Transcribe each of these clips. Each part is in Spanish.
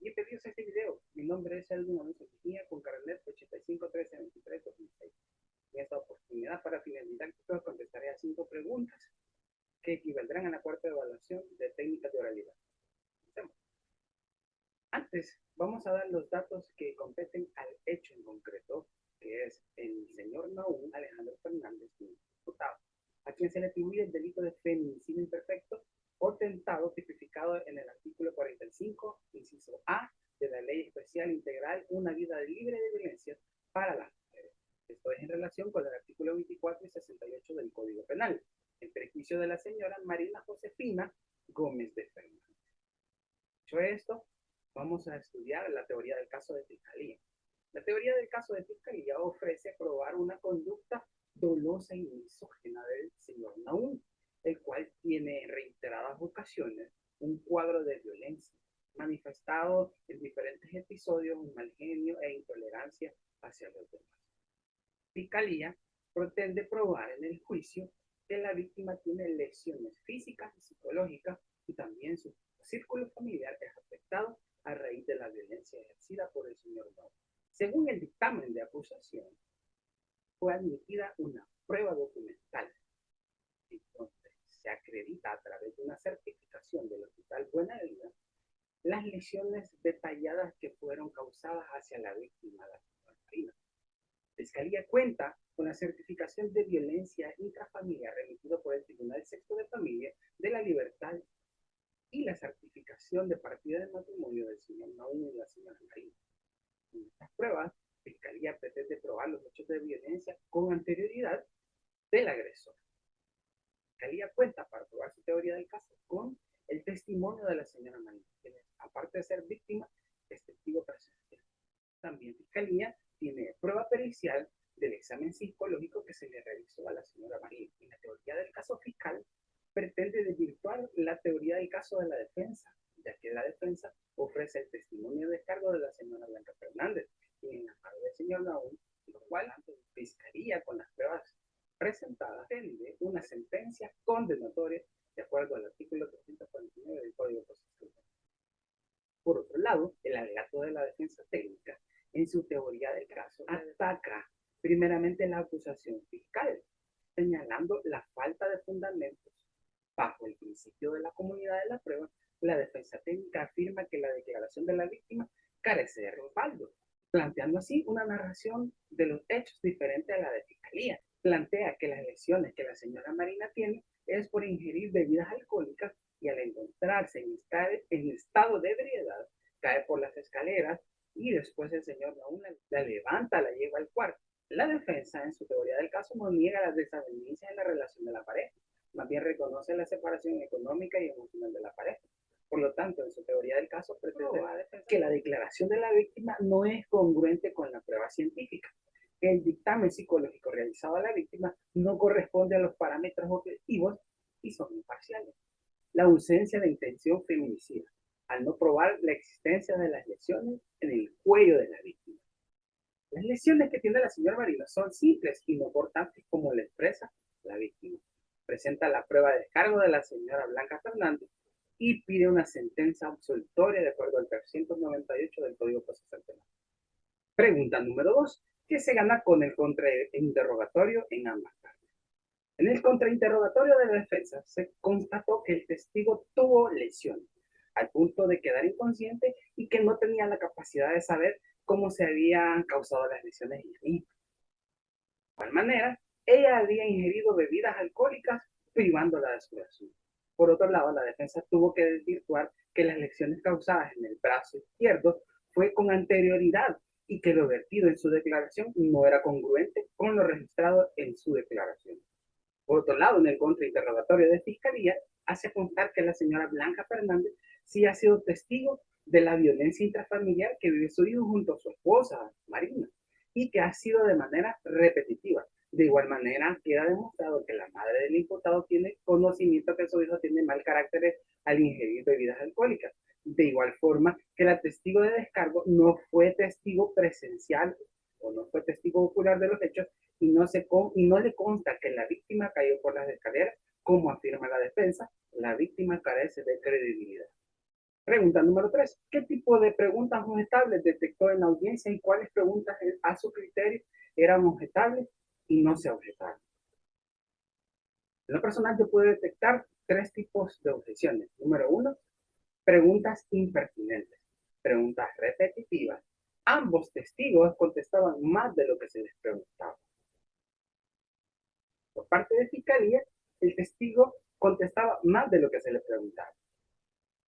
Bienvenidos a este video. Mi nombre es Alvin Alonso Quijía con carnet 851323-2006. En esta oportunidad, para finalizar, contestaré a 5 preguntas que equivaldrán a la cuarta evaluación de técnicas de oralidad. Antes, vamos a dar los datos que competen al hecho en concreto, que es el señor Nahum Alejandro Fernández, imputado, a quien se le atribuye el delito de feminicidio imperfecto o tentado tipificado en el artículo 45, inciso A, de la Ley Especial Integral Una Vida Libre de Violencia para las mujeres. Esto es en relación con el artículo 24 y 68 del Código Penal, en perjuicio de la señora Marina Josefina Gómez de Fernández. Dicho esto, vamos a estudiar la teoría del caso de fiscalía. La teoría del caso de fiscalía ofrece probar una conducta dolosa y misógina del señor Nahum, el cual tiene en reiteradas ocasiones un cuadro de violencia, manifestado en diferentes episodios, un mal genio e intolerancia hacia los demás. Fiscalía pretende probar en el juicio que la víctima tiene lesiones físicas y psicológicas y también su círculo familiar es afectado a raíz de la violencia ejercida por el señor Nahum. Según el dictamen de acusación, fue admitida una prueba documental. Entonces, se acredita a través de una certificación del Hospital Buena Vida las lesiones detalladas que fueron causadas hacia la víctima, la señora Marina. La Fiscalía cuenta con la certificación de violencia intrafamiliar remitido por el Tribunal Sexto de Familia de la Libertad y la certificación de partida de matrimonio del señor Nahum y la señora Marina. En estas pruebas, la Fiscalía pretende probar los hechos de violencia con anterioridad del agresor. La Fiscalía cuenta para probar su teoría del caso con el testimonio de la señora Marina, que aparte de ser víctima, es testigo presencial. También Fiscalía tiene prueba pericial del examen psicológico que se le realizó a la señora Marina. Y la teoría del caso fiscal pretende desvirtuar la teoría del caso de la defensa, ya que la defensa ofrece el testimonio de descargo de la señora Blanca Fernández y en la mano del señor Nahum, lo cual la Fiscalía con las pruebas presentadas pretende una sentencia condenatoria de acuerdo al artículo 349 del Código Procesal. Por otro lado, el alegato de la defensa técnica en su teoría del caso ataca primeramente la acusación fiscal, señalando la falta de fundamentos. Bajo el principio de la comunidad de la prueba, la defensa técnica afirma que la declaración de la víctima carece de respaldo, planteando así una narración de los hechos diferente a la de Fiscalía. Plantea que las lesiones que la señora Marina tiene es por ingerir bebidas alcohólicas y al encontrarse en estado de ebriedad, cae por las escaleras y después el señor Nahum la levanta, la lleva al cuarto. La defensa, en su teoría del caso, no niega las desavenencias en la relación de la pareja, más bien reconoce la separación económica y emocional de la pareja. Por lo tanto, en su teoría del caso, pretende que la declaración de la víctima no es congruente con la prueba científica. El dictamen psicológico realizado a la víctima no corresponde a los parámetros objetivos y son imparciales. La ausencia de intención feminicida, al no probar la existencia de las lesiones en el cuello de la víctima. Las lesiones que tiene la señora Marina son simples y no importantes como la expresa la víctima. Presenta la prueba de descargo de la señora Blanca Fernández y pide una sentencia absolutoria de acuerdo al 398 del Código Procesal Penal. Pregunta número 2. ¿Qué se gana con el contrainterrogatorio en ambas partes? En el contrainterrogatorio de la defensa se constató que el testigo tuvo lesiones, al punto de quedar inconsciente y que no tenía la capacidad de saber cómo se habían causado las lesiones en el. De igual manera, ella había ingerido bebidas alcohólicas privándola de su razón. Por otro lado, la defensa tuvo que desvirtuar que las lesiones causadas en el brazo izquierdo fue con anterioridad y que lo vertido en su declaración no era congruente con lo registrado en su declaración. Por otro lado, en el contrainterrogatorio de Fiscalía, hace constar que la señora Blanca Fernández sí ha sido testigo de la violencia intrafamiliar que vive su hijo junto a su esposa, Marina, y que ha sido de manera repetitiva. De igual manera, queda demostrado que la madre del imputado tiene conocimiento que su hijo tiene mal carácter al ingerir bebidas alcohólicas. De igual forma, que la testigo de descargo no fue testigo presencial o no fue testigo ocular de los hechos y no le consta que la víctima cayó por las escaleras, como afirma la defensa, la víctima carece de credibilidad. Pregunta número 3. ¿Qué tipo de preguntas objetables detectó en la audiencia y cuáles preguntas a su criterio eran objetables y no se objetaban? En lo personal, yo puedo detectar 3 tipos de objeciones. Número 1, preguntas impertinentes, preguntas repetitivas. Ambos testigos contestaban más de lo que se les preguntaba. Por parte de fiscalía, el testigo contestaba más de lo que se le preguntaba.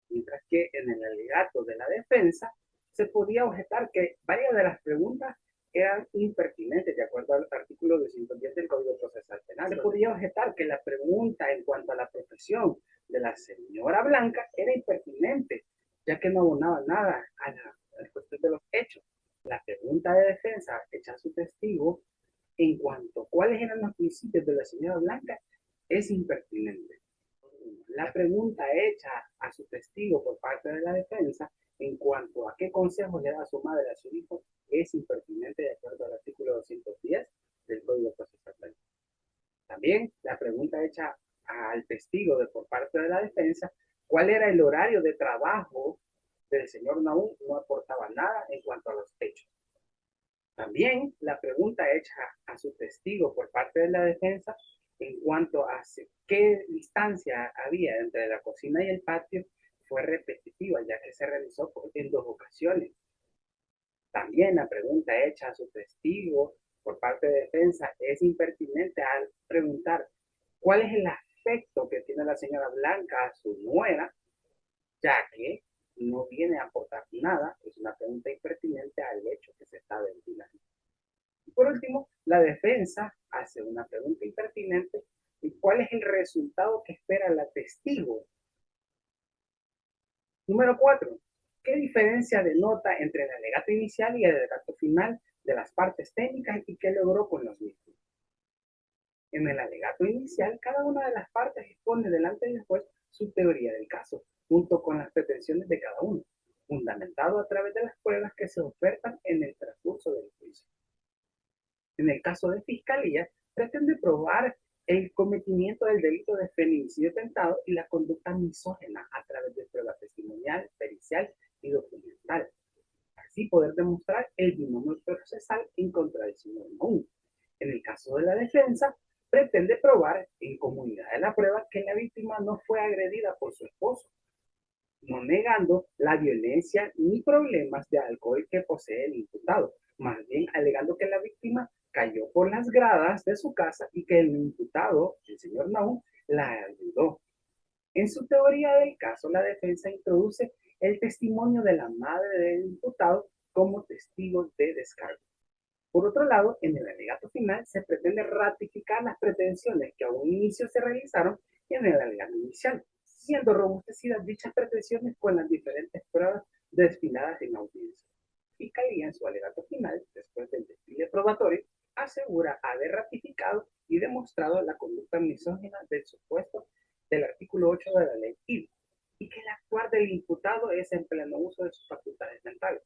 Mientras que en el alegato de la defensa se podía objetar que varias de las preguntas eran impertinentes, de acuerdo al artículo 210 del Código Procesal Penal. Se podía objetar que la pregunta en cuanto a la profesión de la señora Blanca era impertinente, ya que no abonaba nada a la cuestión de los hechos. La pregunta de defensa hecha a su testigo en cuanto a cuáles eran los principios de la señora Blanca es impertinente. La pregunta hecha a su testigo por parte de la defensa en cuanto a qué consejos le da a su madre a su hijo es impertinente de acuerdo al artículo 210 del Código Procesal Penal. También la pregunta hecha al testigo por parte de la defensa, ¿cuál era el horario de trabajo del señor Nahum? No aportaba nada en cuanto a los hechos. También la pregunta hecha a su testigo por parte de la defensa en cuanto a qué distancia había entre la cocina y el patio fue repetitiva, ya que se realizó en 2 ocasiones. También la pregunta hecha a su testigo por parte de defensa es impertinente al preguntar cuál es el afecto que tiene la señora Blanca a su nuera, ya que no viene a aportar nada, es una pregunta impertinente al hecho que se está ventilando. Y por último, la defensa hace una pregunta impertinente: ¿y cuál es el resultado que espera la testigo? Número 4. ¿Qué diferencia denota entre el alegato inicial y el alegato final de las partes técnicas y qué logró con los mismos? En el alegato inicial, cada una de las partes expone delante del juez su teoría del caso, junto con las pretensiones de cada uno, fundamentado a través de las pruebas que se ofertan en el transcurso del juicio. En el caso de fiscalía, pretende probar el cometimiento del delito de feminicidio tentado y la conducta misógina a través de pruebas testimonial, pericial y documental. Así poder demostrar el binomio procesal en contra del señor Nahum. En el caso de la defensa, pretende probar en comunidad de la prueba que la víctima no fue agredida por su esposo, no negando la violencia ni problemas de alcohol que posee el imputado, más bien alegando que la víctima cayó por las gradas de su casa y que el imputado, el señor Nahum, la ayudó. En su teoría del caso, la defensa introduce el testimonio de la madre del imputado como testigo de descargo. Por otro lado, en el alegato final se pretende ratificar las pretensiones que a un inicio se realizaron en el alegato inicial, siendo robustecidas dichas pretensiones con las diferentes pruebas desfiladas en audiencia. Fiscalía, en su alegato final, después del desfile probatorio, asegura haber ratificado y demostrado la conducta misógina del supuesto del artículo 8 de la ley IVA y que el actuar del imputado es en pleno uso de sus facultades mentales,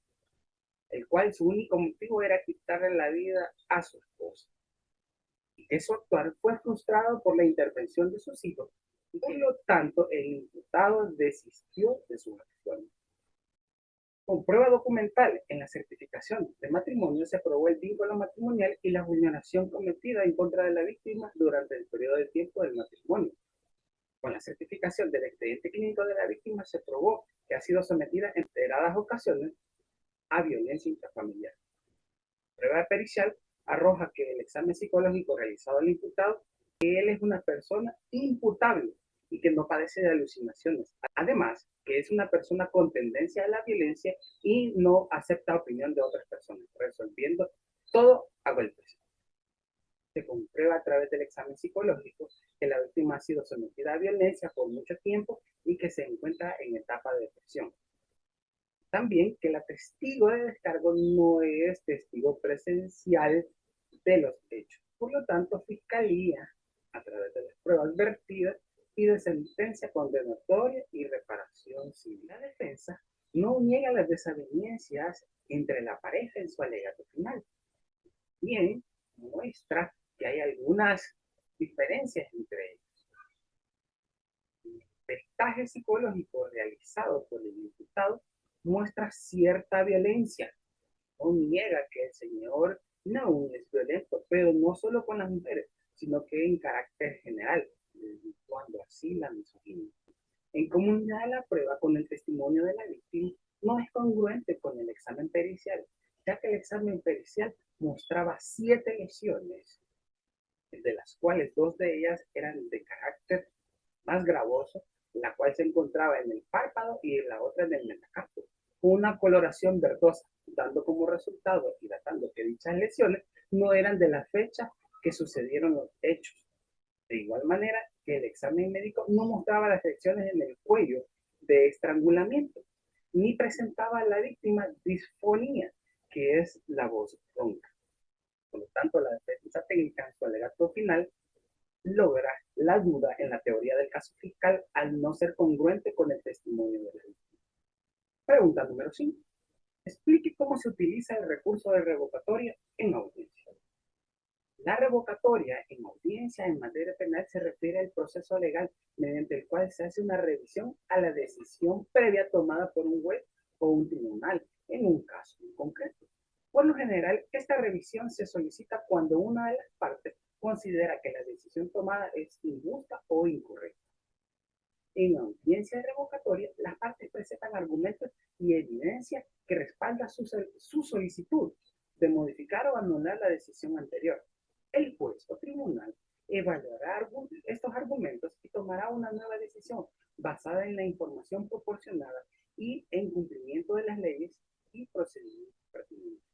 el cual su único motivo era quitarle la vida a su esposa. Y que su actuar fue frustrado por la intervención de sus hijos, y por lo tanto el imputado desistió de sus acciones. Con prueba documental en la certificación de matrimonio se probó el vínculo matrimonial y la vulneración cometida en contra de la víctima durante el periodo de tiempo del matrimonio. Con la certificación del expediente clínico de la víctima se probó que ha sido sometida en reiteradas ocasiones a violencia intrafamiliar. La prueba pericial arroja que el examen psicológico realizado al imputado, que él es una persona imputable y que no padece de alucinaciones. Además, que es una persona con tendencia a la violencia y no acepta opinión de otras personas, resolviendo todo a golpes. Se comprueba a través del examen psicológico que la víctima ha sido sometida a violencia por mucho tiempo y que se encuentra en etapa de depresión. También que la testigo de descargo no es testigo presencial de los hechos. Por lo tanto, Fiscalía, a través de las pruebas vertidas, pide sentencia condenatoria y reparación civil. La defensa no niega las desavenencias entre la pareja en su alegato final. Bien, muestra que hay algunas diferencias entre ellos. Peritaje psicológico realizado por el imputado muestra cierta violencia. No niega que el señor Naum es violento, pero no solo con las mujeres, sino que en carácter general, cuando así la misoginia. En comunidad, la prueba con el testimonio de la víctima no es congruente con el examen pericial, ya que el examen pericial mostraba 7 lesiones, de las cuales 2 de ellas eran de carácter más gravoso, la cual se encontraba en el párpado y la otra en el metacarpo, con una coloración verdosa, dando como resultado y datando que dichas lesiones no eran de la fecha que sucedieron los hechos. De igual manera que el examen médico no mostraba las lesiones en el cuello de estrangulamiento, ni presentaba a la víctima disfonía, que es la voz ronca. Por lo tanto, la defensa técnica en su alegato final logra la duda en la teoría del caso fiscal al no ser congruente con el testimonio de la víctima. Pregunta número 5. Explique cómo se utiliza el recurso de revocatoria en audiencia. La revocatoria en audiencia en materia penal se refiere al proceso legal mediante el cual se hace una revisión a la decisión previa tomada por un juez o un tribunal en un caso en concreto. Por lo general, esta revisión se solicita cuando una de las partes considera que la decisión tomada es injusta o incorrecta. En audiencia revocatoria, las partes presentan argumentos y evidencia que respalda su solicitud de modificar o anular la decisión anterior. El juez o tribunal evaluará estos argumentos y tomará una nueva decisión basada en la información proporcionada y en cumplimiento de las leyes y procedimientos pertinentes.